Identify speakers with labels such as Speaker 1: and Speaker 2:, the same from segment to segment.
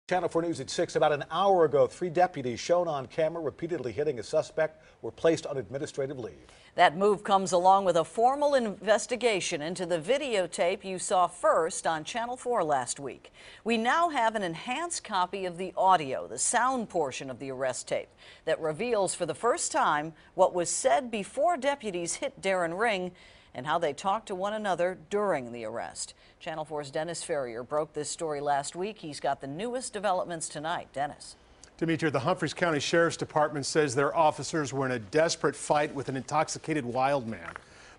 Speaker 1: Channel 4 News at 6. About an hour ago, 3 deputies shown on camera repeatedly hitting a suspect were placed on administrative leave.
Speaker 2: That move comes along with a formal investigation into the videotape you saw first on Channel 4 last week. We now have an enhanced copy of the audio, the sound portion of the arrest tape, that reveals for the first time what was said before deputies hit Darren Ring and how they talked to one another during the arrest. Channel 4's Dennis Ferrier broke this story last week. He's got the newest developments tonight. Dennis.
Speaker 3: Demetria, the Humphreys County Sheriff's Department says their officers were in a desperate fight with an intoxicated wild man.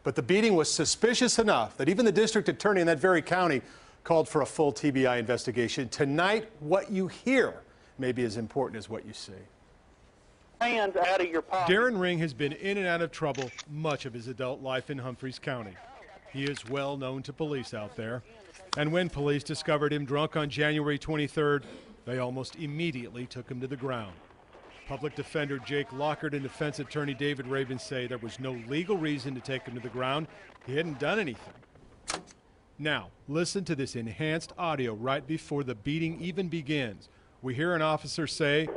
Speaker 3: But the beating was suspicious enough that even the district attorney in that very county called for a full TBI investigation. Tonight, what you hear may be as important as what you see.
Speaker 4: Hands out of your pocket.
Speaker 3: Darren Ring has been in and out of trouble much of his adult life in Humphreys County. He is well known to police out there. And when police discovered him drunk on January 23rd, they almost immediately took him to the ground. Public defender Jake Lockard and defense attorney David Rabin say there was no legal reason to take him to the ground. He hadn't done anything. Now, listen to this enhanced audio right before the beating even begins. We hear an officer say,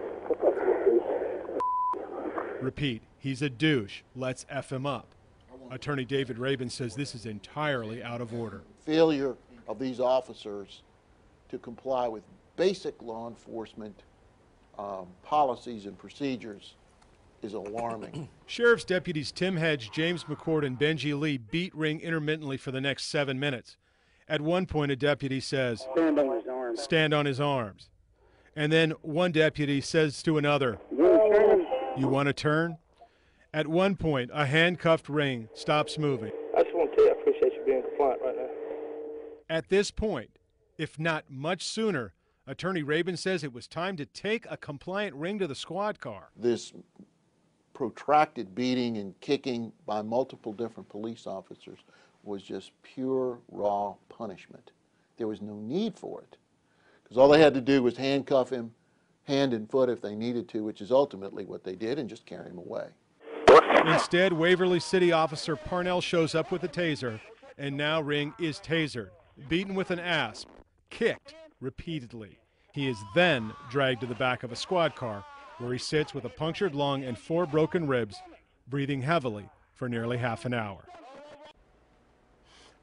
Speaker 3: repeat, he's a douche, let's F him up. Attorney David Rabin says this is entirely out of order.
Speaker 5: Failure of these officers to comply with basic law enforcement policies and procedures is alarming.
Speaker 3: Sheriff's deputies Tim Hedge, James McCord, and Benji Lee beat Ring intermittently for the next 7 minutes. At one point, a deputy says,
Speaker 4: Stand on his arms.
Speaker 3: Stand on his arms. And then one deputy says to another, you want to turn? At one point, a handcuffed Ring stops moving.
Speaker 4: I just want to tell you I appreciate you being compliant right now.
Speaker 3: At this point, if not much sooner, Attorney Rabin says it was time to take a compliant Ring to the squad car.
Speaker 5: This protracted beating and kicking by multiple different police officers was just pure, raw punishment. There was no need for it, because all they had to do was handcuff him hand and foot if they needed to, which is ultimately what they did, and just carry him away.
Speaker 3: Instead, Waverly City Officer Parnell shows up with a taser, and now Ring is tasered, beaten with an asp, kicked repeatedly. He is then dragged to the back of a squad car, where he sits with a punctured lung and 4 broken ribs, breathing heavily for nearly half an hour.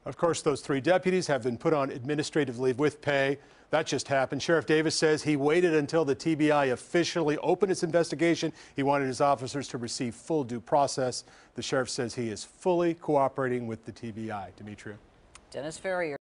Speaker 3: Of course, those 3 deputies have been put on administrative leave with pay. That just happened. Sheriff Davis says he waited until the TBI officially opened its investigation. He wanted his officers to receive full due process. The sheriff says he is fully cooperating with the TBI. Demetria.
Speaker 2: Dennis Ferrier.